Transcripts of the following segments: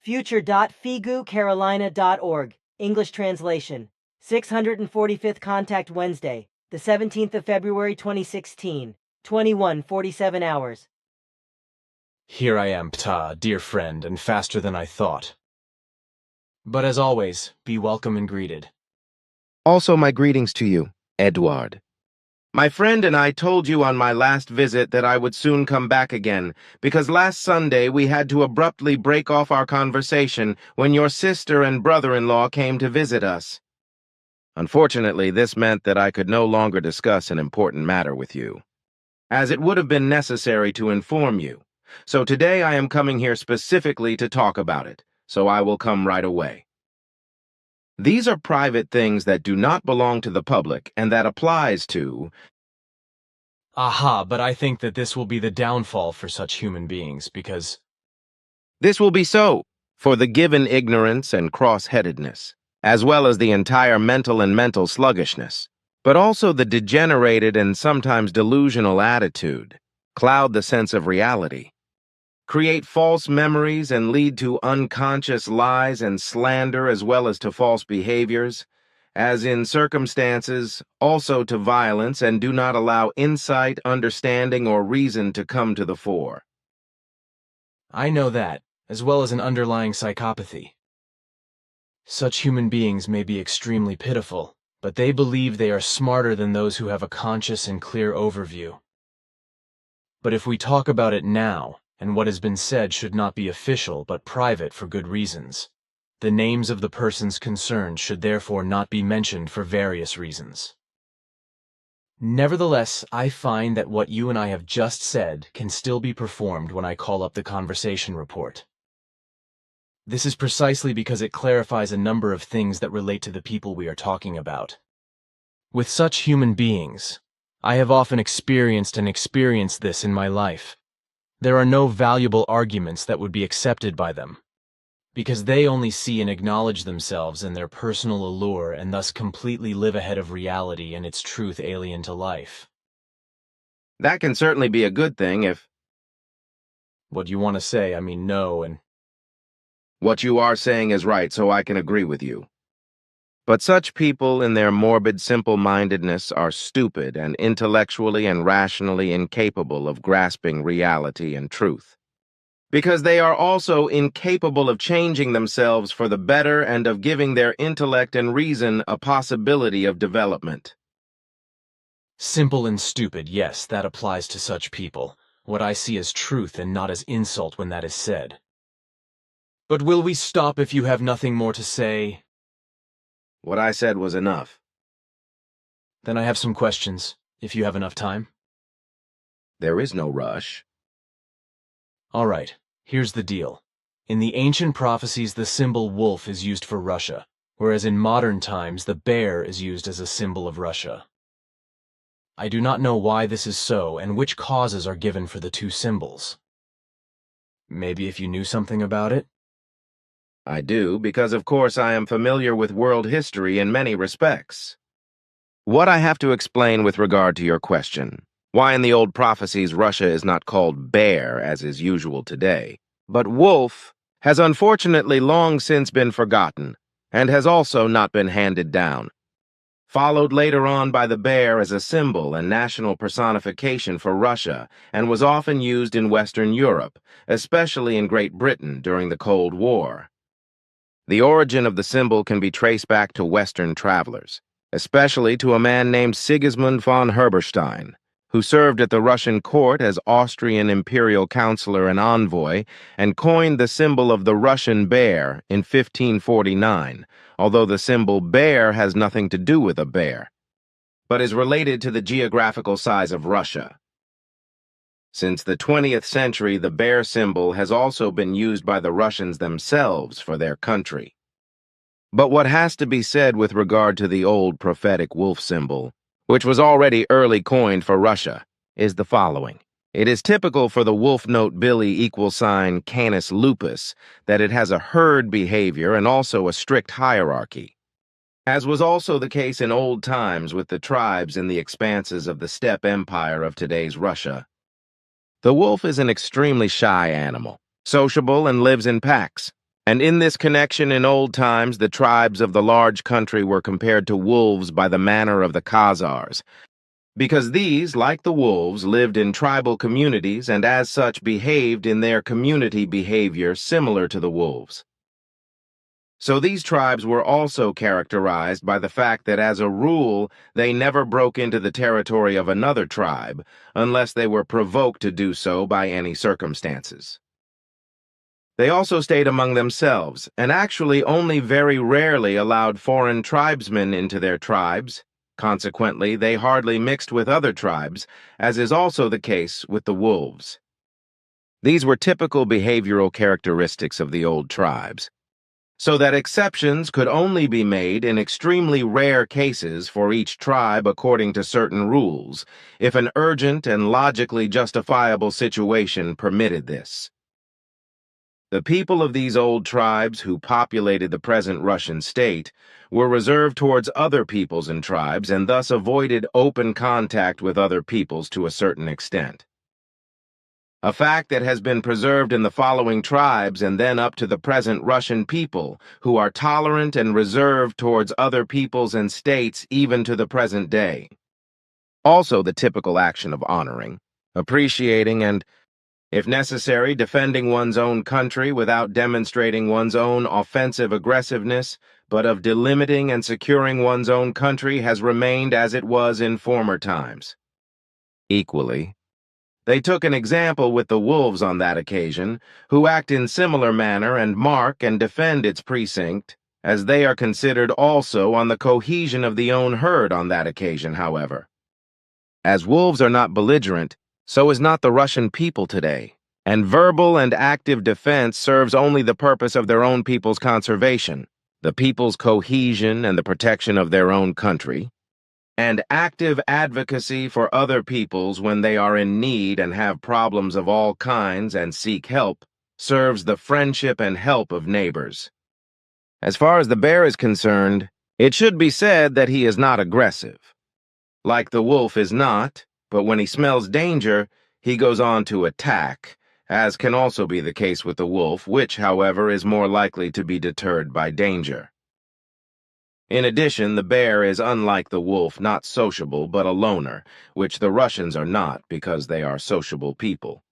future.figucarolina.org, English translation. 645th Contact Wednesday, the 17th of February 2016, 21:47 hours. Here I am, Ptaah, dear friend, and faster than I thought. But as always, be welcome and greeted. Also my greetings to you, Edward. My friend and I told you on my last visit that I would soon come back again, because last Sunday we had to abruptly break off our conversation when your sister and brother-in-law came to visit us. Unfortunately, this meant that I could no longer discuss an important matter with you, as it would have been necessary to inform you. So today I am coming here specifically to talk about it, so I will come right away. These are private things that do not belong to the public, and that applies to... Aha, but I think that this will be the downfall for such human beings, because... This will be so, for the given ignorance and cross-headedness, as well as the entire mental sluggishness, but also the degenerated and sometimes delusional attitude, cloud the sense of reality, create false memories and lead to unconscious lies and slander as well as to false behaviors, as in circumstances, also to violence, and do not allow insight, understanding, or reason to come to the fore. I know that, as well as an underlying psychopathy. Such human beings may be extremely pitiful, but they believe they are smarter than those who have a conscious and clear overview. But if we talk about it now, and what has been said should not be official but private for good reasons, the names of the persons concerned should therefore not be mentioned for various reasons. Nevertheless, I find that what you and I have just said can still be performed when I call up the conversation report. This is precisely because it clarifies a number of things that relate to the people we are talking about. With such human beings, I have often experienced this in my life. There are no valuable arguments that would be accepted by them, because they only see and acknowledge themselves and their personal allure and thus completely live ahead of reality and its truth alien to life. That can certainly be a good thing if... What you want to say, I mean no, and... What you are saying is right, so I can agree with you. But such people in their morbid simple-mindedness are stupid and intellectually and rationally incapable of grasping reality and truth, because they are also incapable of changing themselves for the better and of giving their intellect and reason a possibility of development. Simple and stupid, yes, that applies to such people. What I see as truth and not as insult when that is said. But will we stop if you have nothing more to say? What I said was enough. Then I have some questions, if you have enough time. There is no rush. All right, here's the deal. In the ancient prophecies, the symbol wolf is used for Russia, whereas in modern times, the bear is used as a symbol of Russia. I do not know why this is so and which causes are given for the two symbols. Maybe if you knew something about it? I do, because of course I am familiar with world history in many respects. What I have to explain with regard to your question, why in the old prophecies Russia is not called bear as is usual today, but wolf, has unfortunately long since been forgotten, and has also not been handed down. Followed later on by the bear as a symbol and national personification for Russia, and was often used in Western Europe, especially in Great Britain during the Cold War. The origin of the symbol can be traced back to Western travelers, especially to a man named Sigismund von Herberstein, who served at the Russian court as Austrian imperial counselor and envoy and coined the symbol of the Russian bear in 1549, although the symbol bear has nothing to do with a bear, but is related to the geographical size of Russia. Since the 20th century, the bear symbol has also been used by the Russians themselves for their country. But what has to be said with regard to the old prophetic wolf symbol, which was already early coined for Russia, is the following. It is typical for the wolf note Billy = Canis lupus that it has a herd behavior and also a strict hierarchy, as was also the case in old times with the tribes in the expanses of the steppe empire of today's Russia. The wolf is an extremely shy animal, sociable and lives in packs, And in this connection in old times, the tribes of the large country were compared to wolves by the manner of the Khazars, because these, like the wolves, lived in tribal communities and as such behaved in their community behavior similar to the wolves. So these tribes were also characterized by the fact that as a rule, they never broke into the territory of another tribe unless they were provoked to do so by any circumstances. They also stayed among themselves, and actually only very rarely allowed foreign tribesmen into their tribes. Consequently, they hardly mixed with other tribes, as is also the case with the wolves. These were typical behavioral characteristics of the old tribes, so that exceptions could only be made in extremely rare cases for each tribe according to certain rules, if an urgent and logically justifiable situation permitted this. The people of these old tribes who populated the present Russian state were reserved towards other peoples and tribes and thus avoided open contact with other peoples to a certain extent. A fact that has been preserved in the following tribes and then up to the present Russian people, who are tolerant and reserved towards other peoples and states even to the present day. Also the typical action of honoring, appreciating, and if necessary, defending one's own country without demonstrating one's own offensive aggressiveness, but of delimiting and securing one's own country has remained as it was in former times. Equally, they took an example with the wolves on that occasion, who act in similar manner and mark and defend its precinct, as they are considered also on the cohesion of the own herd on that occasion, however. As wolves are not belligerent, so is not the Russian people today, and verbal and active defense serves only the purpose of their own people's conservation, the people's cohesion and the protection of their own country, and active advocacy for other peoples when they are in need and have problems of all kinds and seek help serves the friendship and help of neighbors. As far as the bear is concerned, it should be said that he is not aggressive. Like the wolf is not, but when he smells danger, he goes on to attack, as can also be the case with the wolf, which, however, is more likely to be deterred by danger. In addition, the bear is unlike the wolf not sociable but a loner, which the Russians are not because they are sociable people.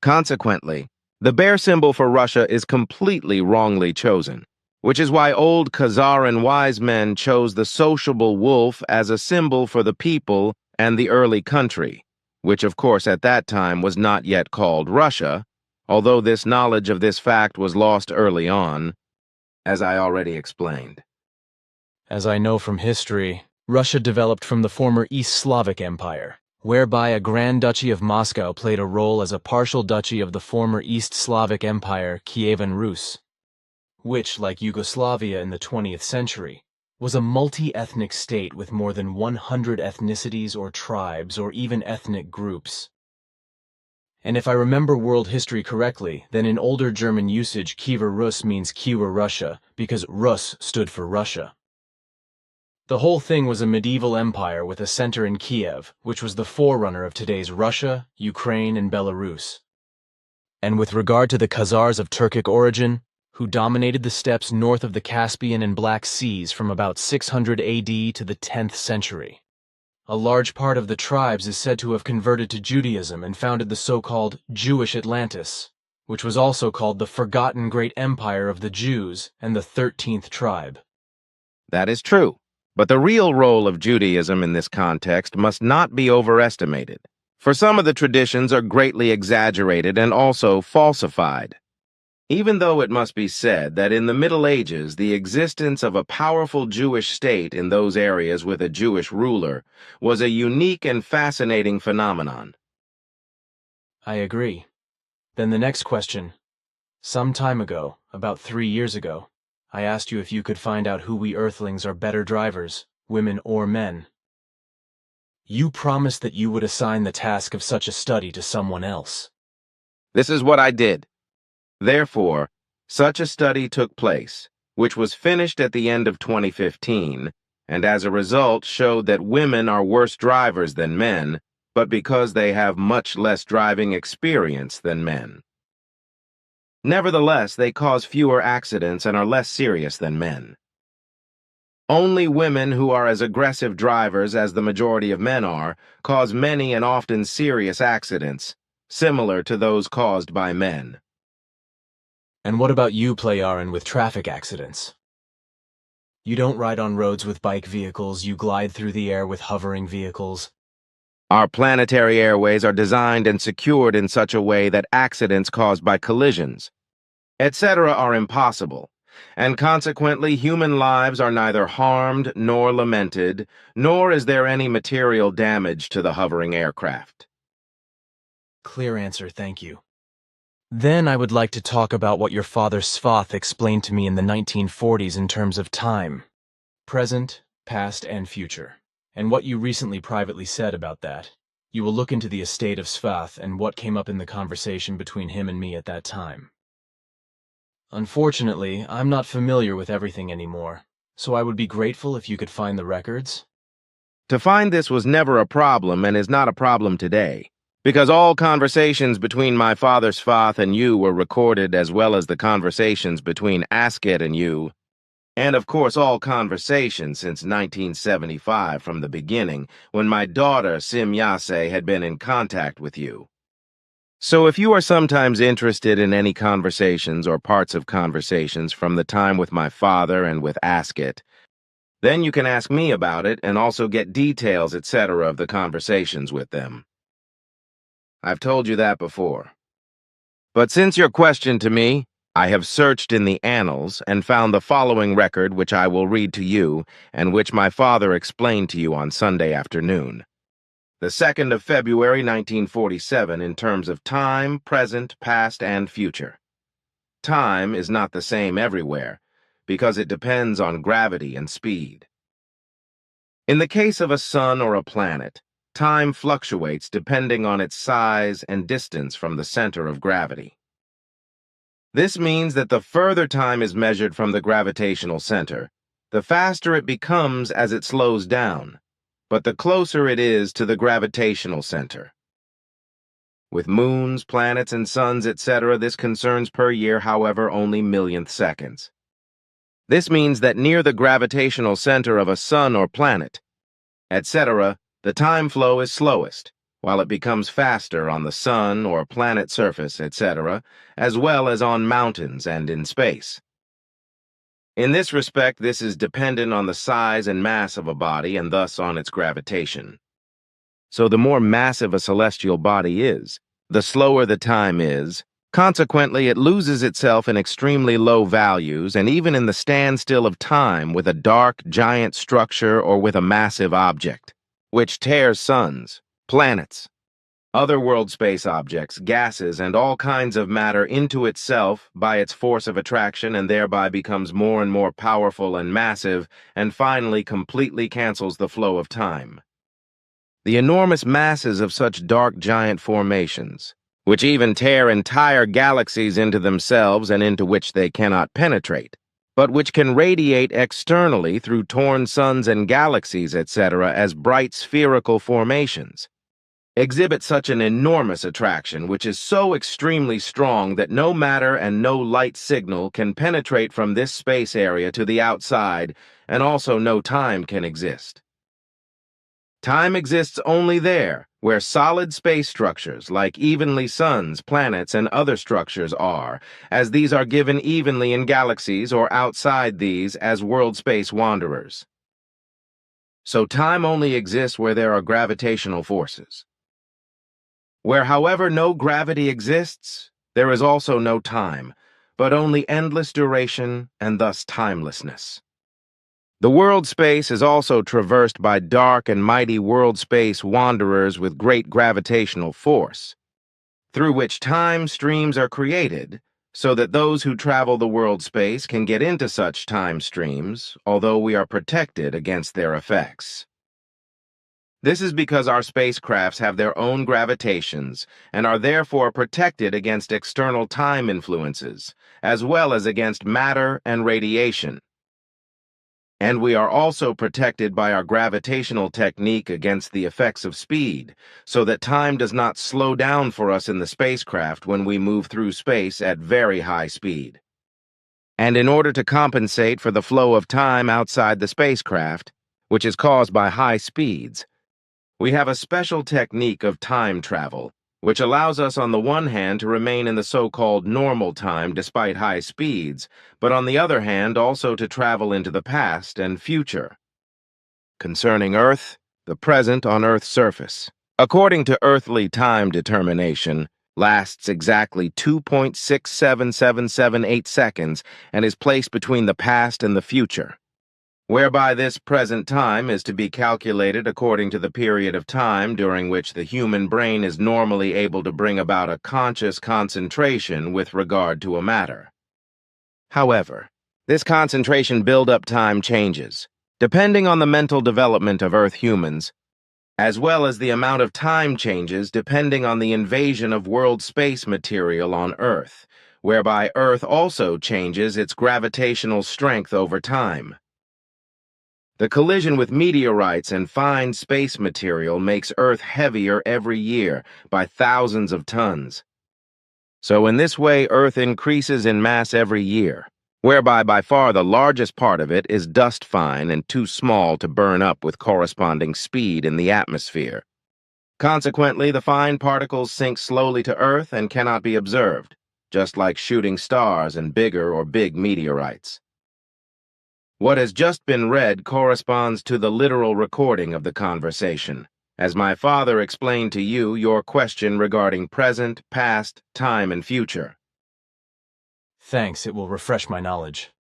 Consequently, the bear symbol for Russia is completely wrongly chosen, which is why old Khazaran wise men chose the sociable wolf as a symbol for the people and the early country, which of course at that time was not yet called Russia, although this knowledge of this fact was lost early on, as I already explained. As I know from history, Russia developed from the former East Slavic Empire, whereby a Grand Duchy of Moscow played a role as a partial duchy of the former East Slavic Empire, Kievan Rus, which, like Yugoslavia in the 20th century, was a multi-ethnic state with more than 100 ethnicities or tribes or even ethnic groups. And if I remember world history correctly, then in older German usage, Kiewer Rus means Kiewer Russia, because Rus stood for Russia. The whole thing was a medieval empire with a center in Kiev, which was the forerunner of today's Russia, Ukraine, and Belarus. And with regard to the Khazars of Turkic origin, who dominated the steppes north of the Caspian and Black Seas from about 600 AD to the 10th century. A large part of the tribes is said to have converted to Judaism and founded the so-called Jewish Atlantis, which was also called the Forgotten Great Empire of the Jews and the 13th tribe. That is true, but the real role of Judaism in this context must not be overestimated, for some of the traditions are greatly exaggerated and also falsified. Even though it must be said that in the Middle Ages the existence of a powerful Jewish state in those areas with a Jewish ruler was a unique and fascinating phenomenon. I agree. Then the next question. Some time ago, about 3 years ago, I asked you if you could find out who we Earthlings are better drivers, women or men. You promised that you would assign the task of such a study to someone else. This is what I did. Therefore, such a study took place, which was finished at the end of 2015, and as a result showed that women are worse drivers than men, but because they have much less driving experience than men. Nevertheless, they cause fewer accidents and are less serious than men. Only women who are as aggressive drivers as the majority of men are cause many and often serious accidents, similar to those caused by men. And what about you, Ptaah, with traffic accidents? You don't ride on roads with bike vehicles, you glide through the air with hovering vehicles. Our planetary airways are designed and secured in such a way that accidents caused by collisions, etc. are impossible, and consequently human lives are neither harmed nor lamented, nor is there any material damage to the hovering aircraft. Clear answer, thank you. Then I would like to talk about what your father Svath explained to me in the 1940s in terms of time, present, past, and future, and what you recently privately said about that. You will look into the estate of Svath and what came up in the conversation between him and me at that time. Unfortunately, I'm not familiar with everything anymore, so I would be grateful if you could find the records. To find this was never a problem and is not a problem today, because all conversations between my father Svath and you were recorded, as well as the conversations between Asket and you, and of course all conversations since 1975 from the beginning, when my daughter Simyase had been in contact with you. So if you are sometimes interested in any conversations or parts of conversations from the time with my father and with Asket, then you can ask me about it and also get details, etc. of the conversations with them. I've told you that before. But since your question to me, I have searched in the annals and found the following record, which I will read to you and which my father explained to you on Sunday afternoon. The 2nd of February, 1947, in terms of time, present, past, and future. Time is not the same everywhere, because it depends on gravity and speed. In the case of a sun or a planet, time fluctuates depending on its size and distance from the center of gravity. This means that the further time is measured from the gravitational center, the faster it becomes as it slows down, but the closer it is to the gravitational center. With moons, planets, and suns, etc., this concerns per year, however, only millionth seconds. This means that near the gravitational center of a sun or planet, etc., the time flow is slowest, while it becomes faster on the sun or planet surface, etc., as well as on mountains and in space. In this respect, this is dependent on the size and mass of a body and thus on its gravitation. So the more massive a celestial body is, the slower the time is. Consequently, it loses itself in extremely low values and even in the standstill of time with a dark, giant structure or with a massive object, which tears suns, planets, other world space objects, gases, and all kinds of matter into itself by its force of attraction and thereby becomes more and more powerful and massive and finally completely cancels the flow of time. The enormous masses of such dark giant formations, which even tear entire galaxies into themselves and into which they cannot penetrate, but which can radiate externally through torn suns and galaxies, etc., as bright spherical formations, exhibit such an enormous attraction which is so extremely strong that no matter and no light signal can penetrate from this space area to the outside, and also no time can exist. Time exists only there, where solid space structures like evenly suns, planets, and other structures are, as these are given evenly in galaxies or outside these as world space wanderers. So time only exists where there are gravitational forces. Where, however, no gravity exists, there is also no time, but only endless duration and thus timelessness. The world space is also traversed by dark and mighty world space wanderers with great gravitational force, through which time streams are created, so that those who travel the world space can get into such time streams, although we are protected against their effects. This is because our spacecrafts have their own gravitations and are therefore protected against external time influences, as well as against matter and radiation. And we are also protected by our gravitational technique against the effects of speed, so that time does not slow down for us in the spacecraft when we move through space at very high speed. And in order to compensate for the flow of time outside the spacecraft, which is caused by high speeds, we have a special technique of time travel, which allows us on the one hand to remain in the so-called normal time despite high speeds, but on the other hand also to travel into the past and future. Concerning Earth, the present on Earth's surface, according to earthly time determination, lasts exactly 2.67778 seconds and is placed between the past and the future, whereby this present time is to be calculated according to the period of time during which the human brain is normally able to bring about a conscious concentration with regard to a matter. However, this concentration build-up time changes, depending on the mental development of Earth humans, as well as the amount of time changes depending on the invasion of world space material on Earth, whereby Earth also changes its gravitational strength over time. The collision with meteorites and fine space material makes Earth heavier every year by thousands of tons. So in this way, Earth increases in mass every year, whereby by far the largest part of it is dust fine and too small to burn up with corresponding speed in the atmosphere. Consequently, the fine particles sink slowly to Earth and cannot be observed, just like shooting stars and bigger or big meteorites. What has just been read corresponds to the literal recording of the conversation, as my father explained to you your question regarding present, past, time, and future. Thanks, it will refresh my knowledge.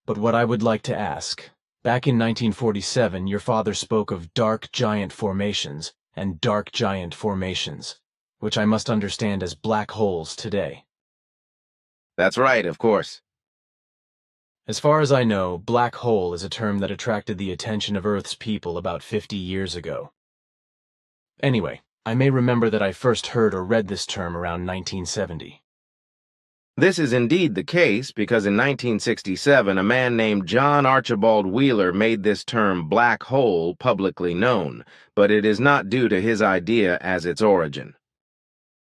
But what I would like to ask, back in 1947, your father spoke of dark giant formations and dark giant formations, which I must understand as black holes today. That's right, of course. As far as I know, black hole is a term that attracted the attention of Earth's people about 50 years ago. Anyway, I may remember that I first heard or read this term around 1970. This is indeed the case because in 1967 a man named John Archibald Wheeler made this term black hole publicly known, but it is not due to his idea as its origin.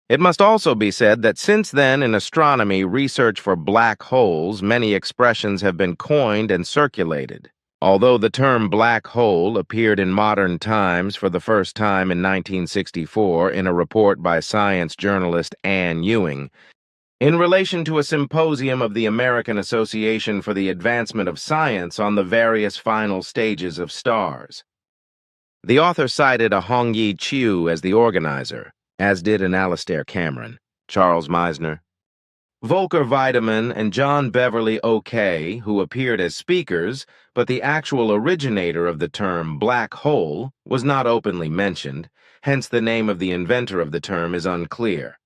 It must also be said that since then in astronomy research for black holes, many expressions have been coined and circulated. Although the term black hole appeared in modern times for the first time in 1964 in a report by science journalist Ann Ewing, in relation to a symposium of the American Association for the Advancement of Science on the various final stages of stars. The author cited a Hongyi Chiu as the organizer, as did an Alastair Cameron, Charles Meisner, Volker Weidemann, and John Beverly O'Kay, who appeared as speakers, but the actual originator of the term black hole was not openly mentioned, hence the name of the inventor of the term is unclear.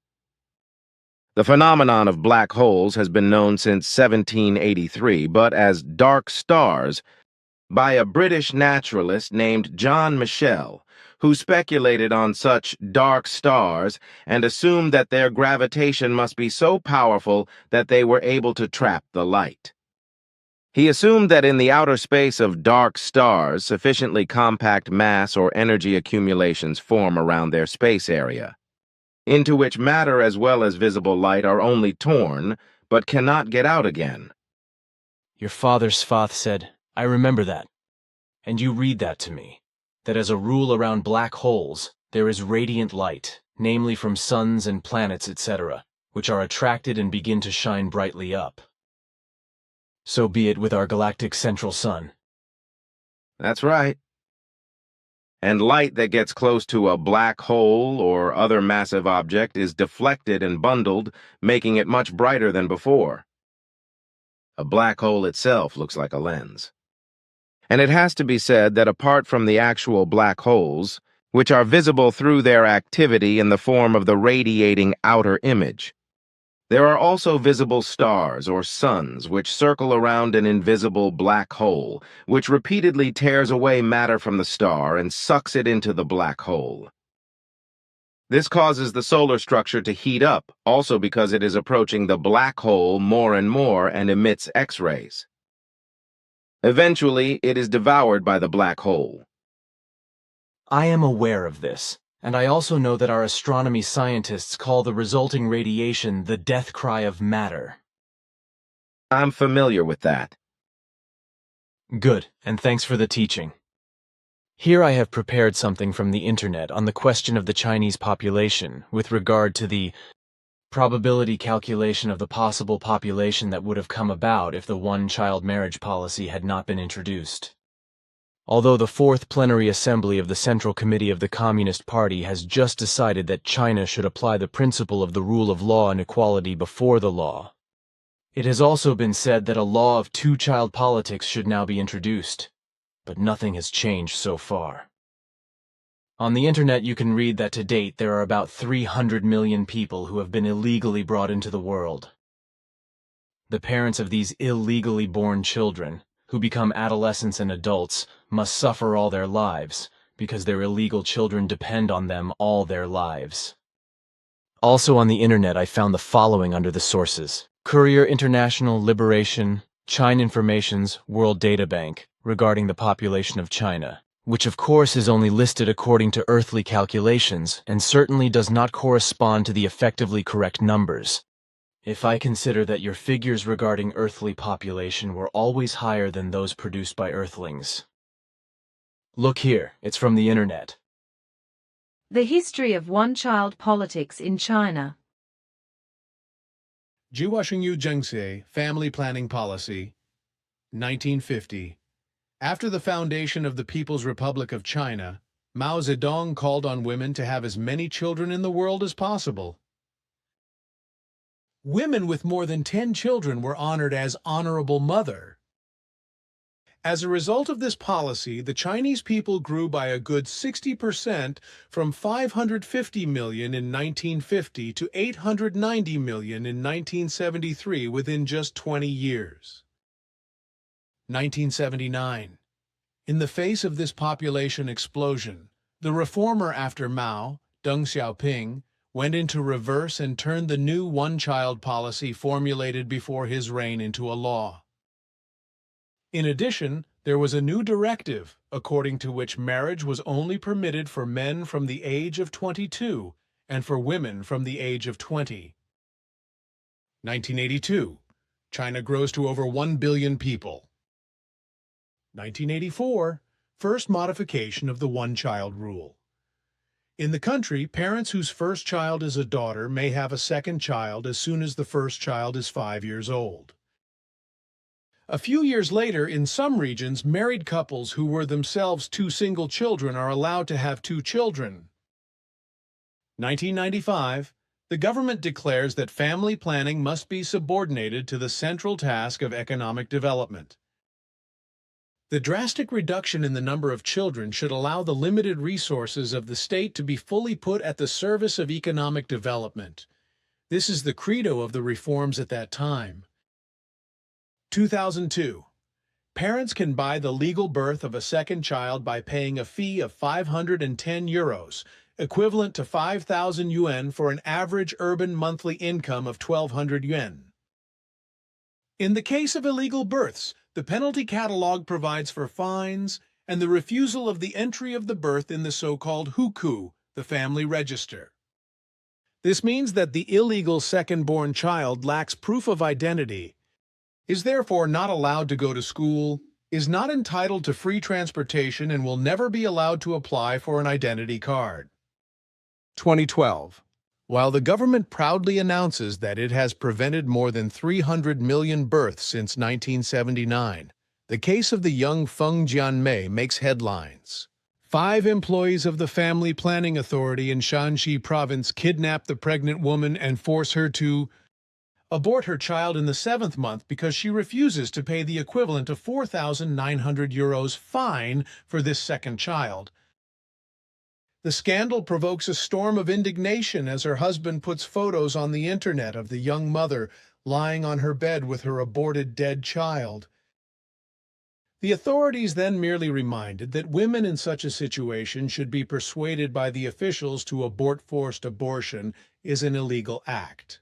The phenomenon of black holes has been known since 1783, but as dark stars, by a British naturalist named John Michell, who speculated on such dark stars and assumed that their gravitation must be so powerful that they were able to trap the light. He assumed that in the outer space of dark stars, sufficiently compact mass or energy accumulations form around their space area, into which matter as well as visible light are only torn, but cannot get out again. Your father Svath said, I remember that. And you read that to me, that as a rule around black holes, there is radiant light, namely from suns and planets, etc., which are attracted and begin to shine brightly up. So be it with our galactic central sun. That's right. And light that gets close to a black hole or other massive object is deflected and bundled, making it much brighter than before. A black hole itself looks like a lens. And it has to be said that apart from the actual black holes, which are visible through their activity in the form of the radiating outer image, there are also visible stars or suns which circle around an invisible black hole, which repeatedly tears away matter from the star and sucks it into the black hole. This causes the solar structure to heat up, also because it is approaching the black hole more and more and emits X-rays. Eventually, it is devoured by the black hole. I am aware of this, and I also know that our astronomy scientists call the resulting radiation the death cry of matter. I'm familiar with that. Good, and thanks for the teaching. Here I have prepared something from the internet on the question of the Chinese population with regard to the probability calculation of the possible population that would have come about if the one-child marriage policy had not been introduced. Although the Fourth Plenary Assembly of the Central Committee of the Communist Party has just decided that China should apply the principle of the rule of law and equality before the law, it has also been said that a law of two-child politics should now be introduced, but nothing has changed so far. On the internet you can read that to date there are about 300 million people who have been illegally brought into the world. The parents of these illegally born children, who become adolescents and adults, must suffer all their lives, because their illegal children depend on them all their lives. Also on the internet I found the following under the sources: Courier International Liberation, China Information's World Data Bank, regarding the population of China, which of course is only listed according to earthly calculations and certainly does not correspond to the effectively correct numbers. If I consider that your figures regarding earthly population were always higher than those produced by earthlings. Look here, it's from the internet. The history of one-child politics in China. Jiwashengyu Zhengxie Family Planning Policy, 1950. After the foundation of the People's Republic of China, Mao Zedong called on women to have as many children in the world as possible. Women with more than 10 children were honored as Honorable Mother. As a result of this policy, the Chinese people grew by a good 60% from 550 million in 1950 to 890 million in 1973 within just 20 years. 1979. In the face of this population explosion, the reformer after Mao, Deng Xiaoping, went into reverse and turned the new one-child policy formulated before his reign into a law. In addition, there was a new directive, according to which marriage was only permitted for men from the age of 22 and for women from the age of 20. 1982. China grows to over 1 billion people. 1984. First modification of the one-child rule. In the country, parents whose first child is a daughter may have a second child as soon as the first child is 5 years old. A few years later, in some regions, married couples who were themselves two single children are allowed to have 2 children. 1995. The government declares that family planning must be subordinated to the central task of economic development. The drastic reduction in the number of children should allow the limited resources of the state to be fully put at the service of economic development. This is the credo of the reforms at that time. 2002. Parents can buy the legal birth of a second child by paying a fee of 510 euros, equivalent to 5,000 yuan for an average urban monthly income of 1,200 yuan. In the case of illegal births, the penalty catalog provides for fines and the refusal of the entry of the birth in the so-called hukou, the family register. This means that the illegal second-born child lacks proof of identity, is therefore not allowed to go to school, is not entitled to free transportation, and will never be allowed to apply for an identity card. 2012. While the government proudly announces that it has prevented more than 300 million births since 1979, the case of the young Feng Jianmei makes headlines. 5 employees of the Family Planning Authority in Shanxi Province kidnap the pregnant woman and force her to abort her child in the 7th month because she refuses to pay the equivalent of 4,900 euros fine for this second child. The scandal provokes a storm of indignation as her husband puts photos on the internet of the young mother lying on her bed with her aborted dead child. The authorities then merely reminded that women in such a situation should be persuaded by the officials to abort. Forced abortion is an illegal act.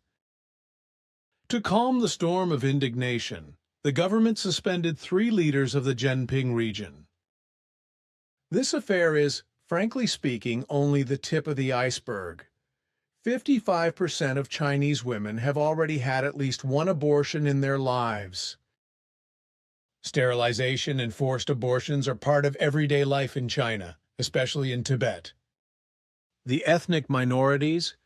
To calm the storm of indignation, The government suspended 3 leaders of the Zhenping region. This affair is, frankly speaking, only the tip of the iceberg. 55% of Chinese women have already had at least one abortion in their lives. Sterilization and forced abortions are part of everyday life in China, especially in Tibet. The ethnic minorities,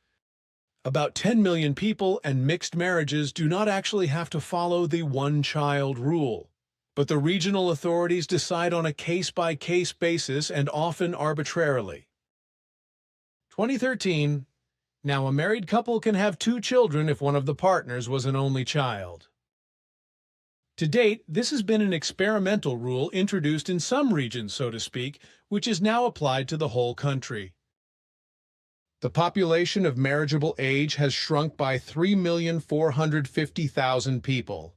about 10 million people, and mixed marriages do not actually have to follow the one-child rule, but the regional authorities decide on a case-by-case basis and often arbitrarily. 2013. Now a married couple can have 2 children if one of the partners was an only child. To date, this has been an experimental rule introduced in some regions, so to speak, which is now applied to the whole country. The population of marriageable age has shrunk by 3,450,000 people.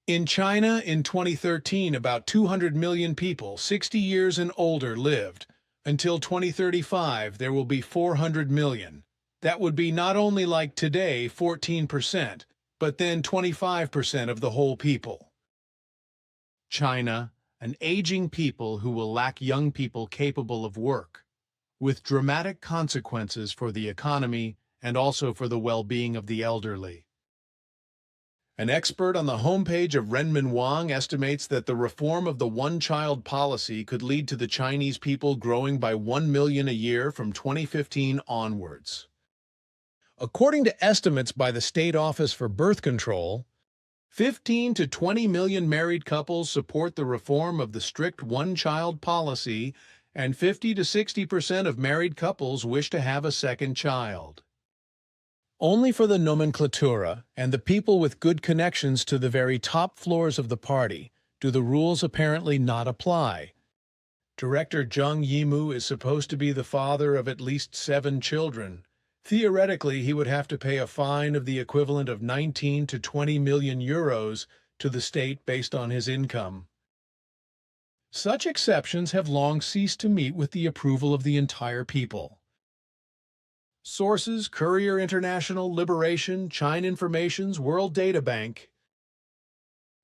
In China, in 2013, about 200 million people, 60 years and older, lived. Until 2035, there will be 400 million. That would be not only like today, 14%, but then 25% of the whole people. China, an aging people who will lack young people capable of work, with dramatic consequences for the economy and also for the well-being of the elderly. An expert on the homepage of Renmin Wang estimates that the reform of the one-child policy could lead to the Chinese people growing by 1 million a year from 2015 onwards. According to estimates by the State Office for Birth Control, 15 to 20 million married couples support the reform of the strict one-child policy, and 50 to 60% of married couples wish to have a second child. Only for the nomenclatura and the people with good connections to the very top floors of the party do the rules apparently not apply. Director Zhang Yimu is supposed to be the father of at least 7 children. Theoretically, he would have to pay a fine of the equivalent of 19 to 20 million euros to the state based on his income. Such exceptions have long ceased to meet with the approval of the entire people. Sources: Courier International, Liberation, China Information's World Data Bank.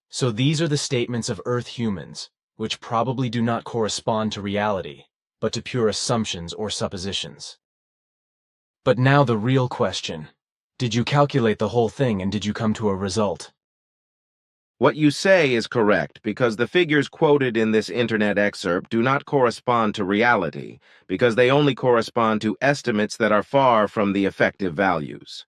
So these are the statements of Earth humans, which probably do not correspond to reality, but to pure assumptions or suppositions. But now the real question. Did you calculate the whole thing and did you come to a result? What you say is correct because the figures quoted in this internet excerpt do not correspond to reality, because they only correspond to estimates that are far from the effective values.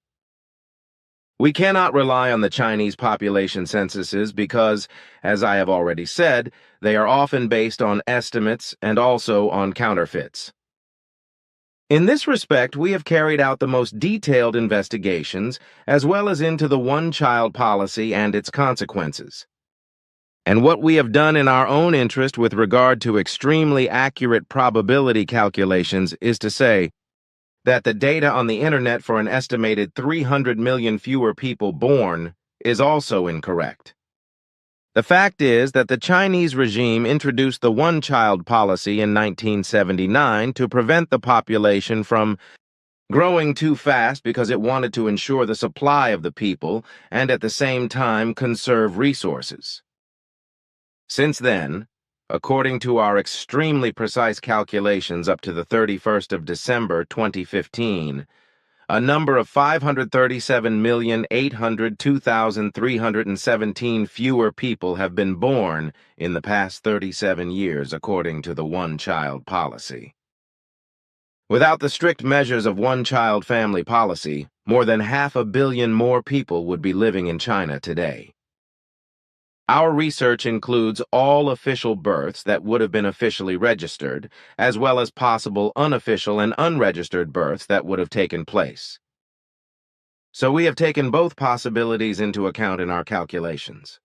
We cannot rely on the Chinese population censuses because, as I have already said, they are often based on estimates and also on counterfeits. In this respect, we have carried out the most detailed investigations, as well as into the one-child policy and its consequences. And what we have done in our own interest with regard to extremely accurate probability calculations is to say that the data on the internet for an estimated 300 million fewer people born is also incorrect. The fact is that the Chinese regime introduced the one-child policy in 1979 to prevent the population from growing too fast because it wanted to ensure the supply of the people and at the same time conserve resources. Since then, according to our extremely precise calculations up to the 31st of December 2015, a number of 537,802,317 fewer people have been born in the past 37 years, according to the one-child policy. Without the strict measures of one-child family policy, more than 500 million more people would be living in China today. Our research includes all official births that would have been officially registered, as well as possible unofficial and unregistered births that would have taken place. So we have taken both possibilities into account in our calculations.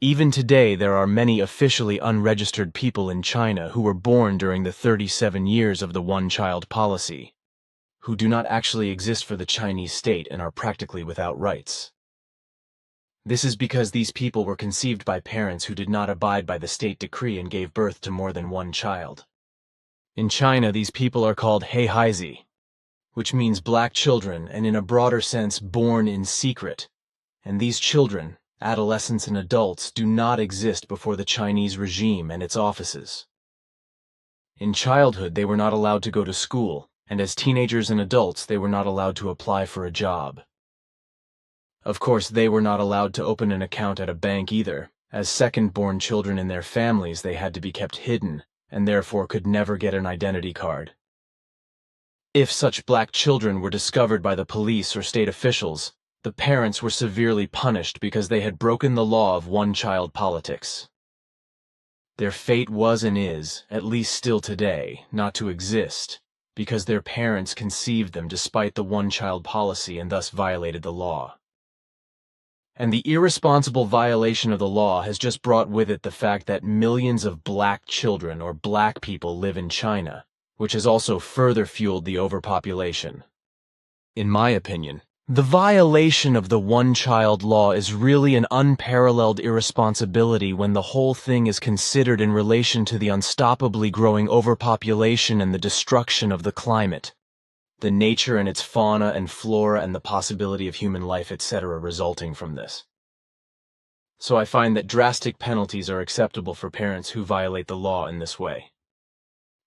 Even today, there are many officially unregistered people in China who were born during the 37 years of the one-child policy, who do not actually exist for the Chinese state and are practically without rights. This is because these people were conceived by parents who did not abide by the state decree and gave birth to more than one child. In China, these people are called Heihaizi, which means black children and in a broader sense born in secret, and these children, Adolescents and adults do not exist before the Chinese regime and its offices. In childhood, they were not allowed to go to school, and as teenagers and adults, they were not allowed to apply for a job. Of course, they were not allowed to open an account at a bank either. As second-born children in their families, they had to be kept hidden, and therefore could never get an identity card. If such black children were discovered by the police or state officials, the parents were severely punished because they had broken the law of one-child politics. Their fate was and is, at least still today, not to exist, because their parents conceived them despite the one-child policy and thus violated the law. And the irresponsible violation of the law has just brought with it the fact that millions of black children or black people live in China, which has also further fueled the overpopulation. In my opinion, the violation of the one-child law is really an unparalleled irresponsibility when the whole thing is considered in relation to the unstoppably growing overpopulation and the destruction of the climate, the nature and its fauna and flora and the possibility of human life, etc. resulting from this. So I find that drastic penalties are acceptable for parents who violate the law in this way.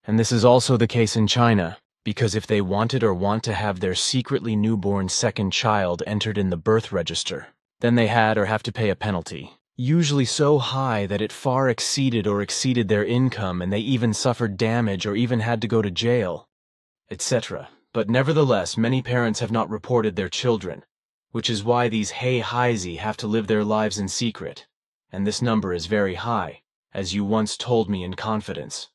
And this is also the case in China, because if they wanted or want to have their secretly newborn second child entered in the birth register, then they had or have to pay a penalty, usually so high that it far exceeded their income and they even suffered damage or even had to go to jail, etc. But nevertheless, many parents have not reported their children, which is why these Heizi have to live their lives in secret, and this number is very high, as you once told me in confidence.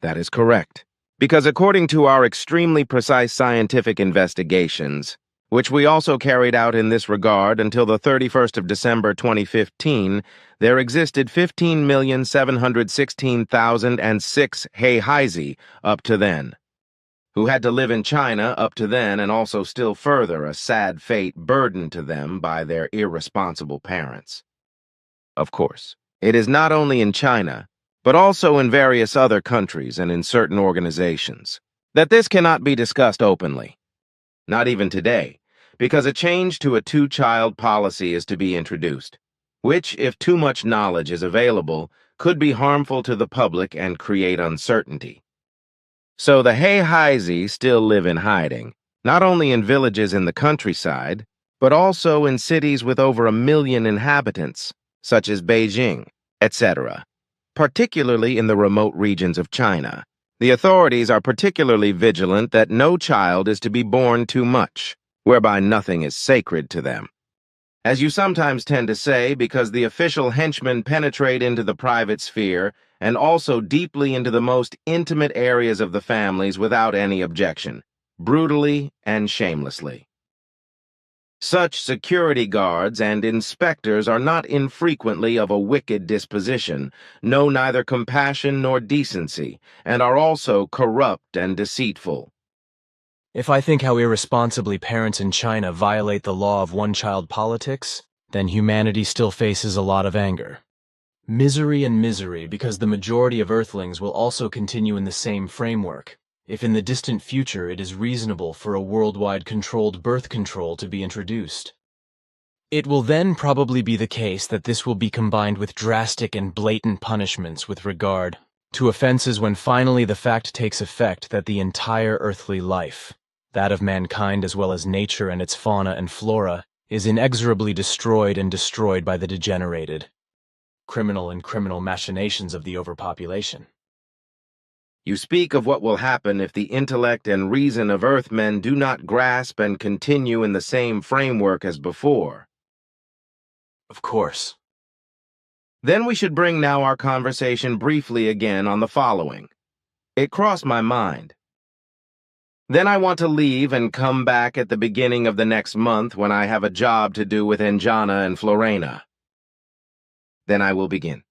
That is correct, because according to our extremely precise scientific investigations, which we also carried out in this regard until the 31st of December 2015, there existed 15,716,006 Heizi up to then, who had to live in China up to then, and also still further a sad fate burdened to them by their irresponsible parents. Of course, it is not only in China, but also in various other countries and in certain organizations, that this cannot be discussed openly. Not even today, because a change to a two-child policy is to be introduced, which, if too much knowledge is available, could be harmful to the public and create uncertainty. So the Heizi still live in hiding, not only in villages in the countryside, but also in cities with over 1 million inhabitants, such as Beijing, etc., particularly in the remote regions of China. The authorities are particularly vigilant that no child is to be born too much, whereby nothing is sacred to them. As you sometimes tend to say, because the official henchmen penetrate into the private sphere and also deeply into the most intimate areas of the families without any objection, brutally and shamelessly. Such security guards and inspectors are not infrequently of a wicked disposition, know neither compassion nor decency, and are also corrupt and deceitful. If I think how irresponsibly parents in China violate the law of one-child politics, then humanity still faces a lot of anger. Misery and misery, because the majority of Earthlings will also continue in the same framework, if in the distant future it is reasonable for a worldwide controlled birth control to be introduced. It will then probably be the case that this will be combined with drastic and blatant punishments with regard to offenses when finally the fact takes effect that the entire earthly life, that of mankind as well as nature and its fauna and flora, is inexorably destroyed and destroyed by the degenerated, criminal machinations of the overpopulation. You speak of what will happen if the intellect and reason of Earthmen do not grasp and continue in the same framework as before. Of course. Then we should bring now our conversation briefly again on the following. It crossed my mind. Then I want to leave and come back at the beginning of the next month when I have a job to do with Enjana and Florena. Then I will begin.